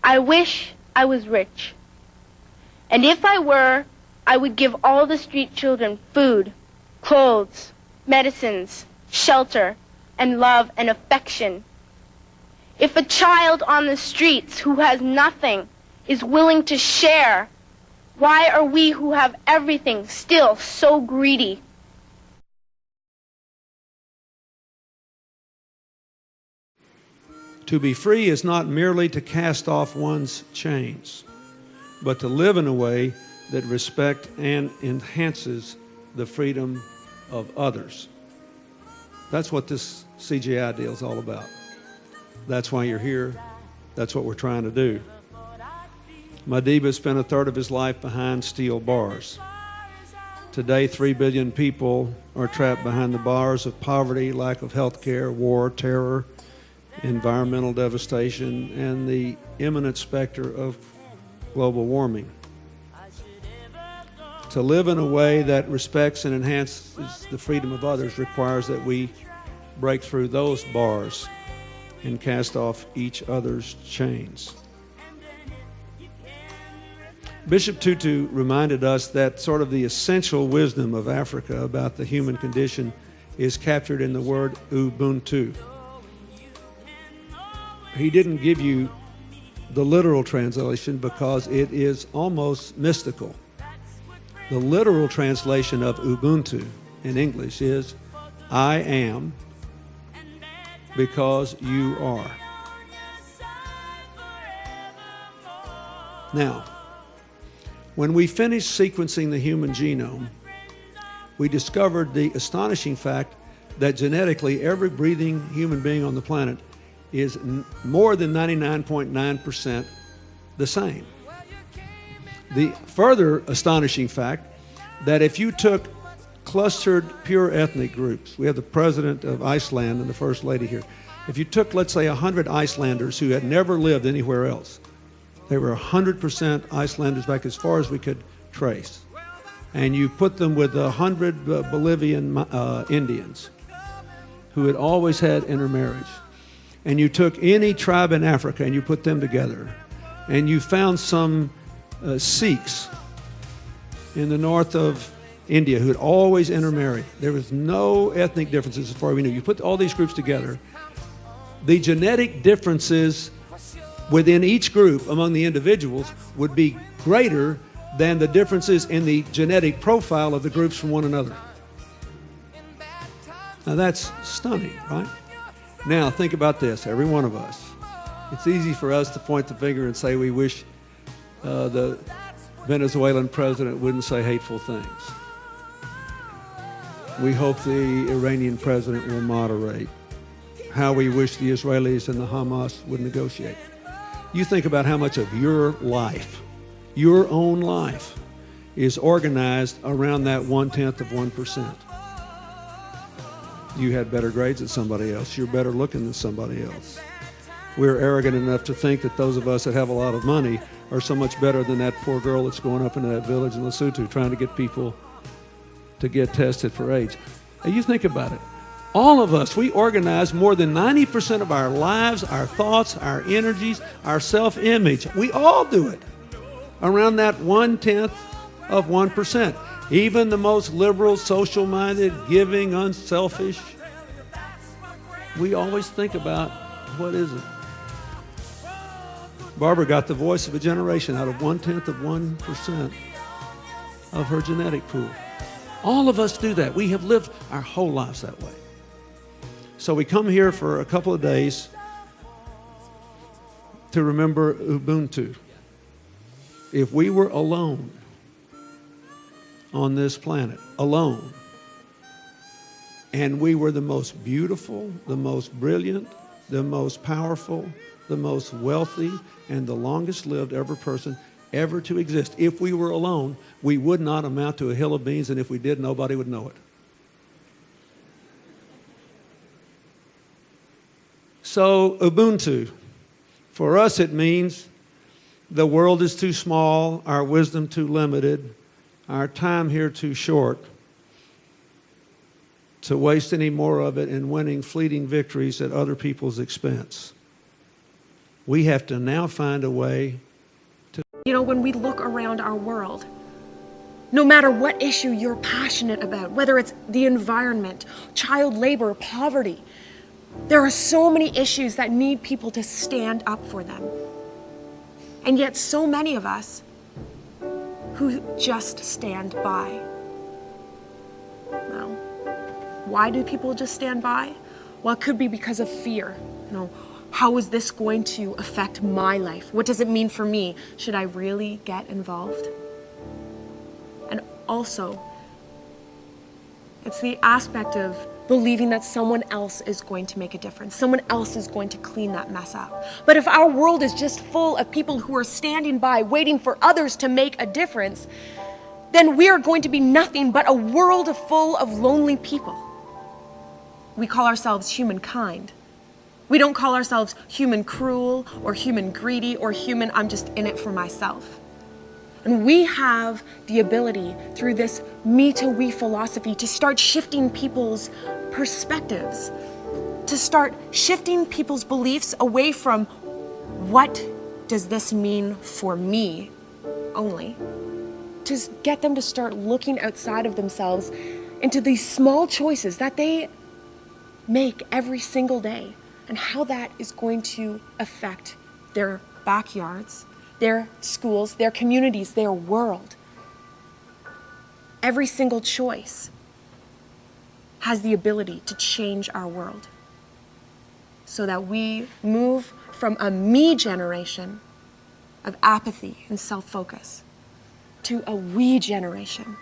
I wish I was rich. And if I were, I would give all the street children food, clothes, medicines, shelter, and love and affection. If a child on the streets who has nothing is willing to share, why are we who have everything still so greedy? To be free is not merely to cast off one's chains, but to live in a way that respects and enhances the freedom of others. That's what this CGI deal is all about. That's why you're here. That's what we're trying to do. Madiba spent a third of his life behind steel bars. Today, 3 billion people are trapped behind the bars of poverty, lack of health care, war, terror, environmental devastation, and the imminent specter of global warming. To live in a way that respects and enhances the freedom of others requires that we break through those bars and cast off each other's chains. Bishop Tutu reminded us that sort of the essential wisdom of Africa about the human condition is captured in the word Ubuntu. He didn't give you the literal translation because it is almost mystical. The literal translation of Ubuntu in English is, I am because you are. Now, when we finished sequencing the human genome, we discovered the astonishing fact that genetically every breathing human being on the planet is more than 99.9% the same. The further astonishing fact that if you took clustered pure ethnic groups, we have the president of Iceland and the first lady here. If you took, let's say, 100 Icelanders who had never lived anywhere else, they were 100% Icelanders back as far as we could trace, and you put them with 100 Bolivian Indians who had always had intermarriage, and you took any tribe in Africa and you put them together, and you found some Sikhs in the north of India who had always intermarried. There was no ethnic differences as far as we knew. You put all these groups together, the genetic differences within each group among the individuals would be greater than the differences in the genetic profile of the groups from one another. Now that's stunning, right? Now think about this, every one of us. It's easy for us to point the finger and say we wish the Venezuelan president wouldn't say hateful things. We hope the Iranian president will moderate. How we wish the Israelis and the Hamas would negotiate. You think about how much of your life, your own life, is organized around that 1/10%. You had better grades than somebody else. You're better looking than somebody else. We're arrogant enough to think that those of us that have a lot of money are so much better than that poor girl that's going up into that village in Lesotho trying to get people to get tested for AIDS. Now you think about it. All of us, we organize more than 90% of our lives, our thoughts, our energies, our self-image. We all do it around that 1/10%. Even the most liberal, social-minded, giving, unselfish, we always think about what is it. Barbara got the voice of a generation out of 1/10% of her genetic pool. All of us do that. We have lived our whole lives that way. So we come here for a couple of days to remember Ubuntu. If we were alone on this planet, alone, and we were the most beautiful, the most brilliant, the most powerful, the most wealthy, and the longest lived ever person ever to exist, if we were alone, we would not amount to a hill of beans, and if we did, nobody would know it. So Ubuntu, for us it means the world is too small, our wisdom too limited, our time here too short to waste any more of it in winning fleeting victories at other people's expense. We have to now find a way. You know, when we look around our world, no matter what issue you're passionate about, whether it's the environment, child labor, poverty, there are so many issues that need people to stand up for them. And yet so many of us who just stand by. Now, why do people just stand by? Well, it could be because of fear. You know, how is this going to affect my life? What does it mean for me? Should I really get involved? And also, it's the aspect of believing that someone else is going to make a difference. Someone else is going to clean that mess up. But if our world is just full of people who are standing by, waiting for others to make a difference, then we are going to be nothing but a world full of lonely people. We call ourselves humankind. We don't call ourselves human cruel or human greedy or human, I'm just in it for myself. And we have the ability through this me to we philosophy to start shifting people's perspectives, to start shifting people's beliefs away from what does this mean for me only, to get them to start looking outside of themselves into these small choices that they make every single day and how that is going to affect their backyards, their schools, their communities, their world. Every single choice has the ability to change our world so that we move from a me generation of apathy and self-focus to a we generation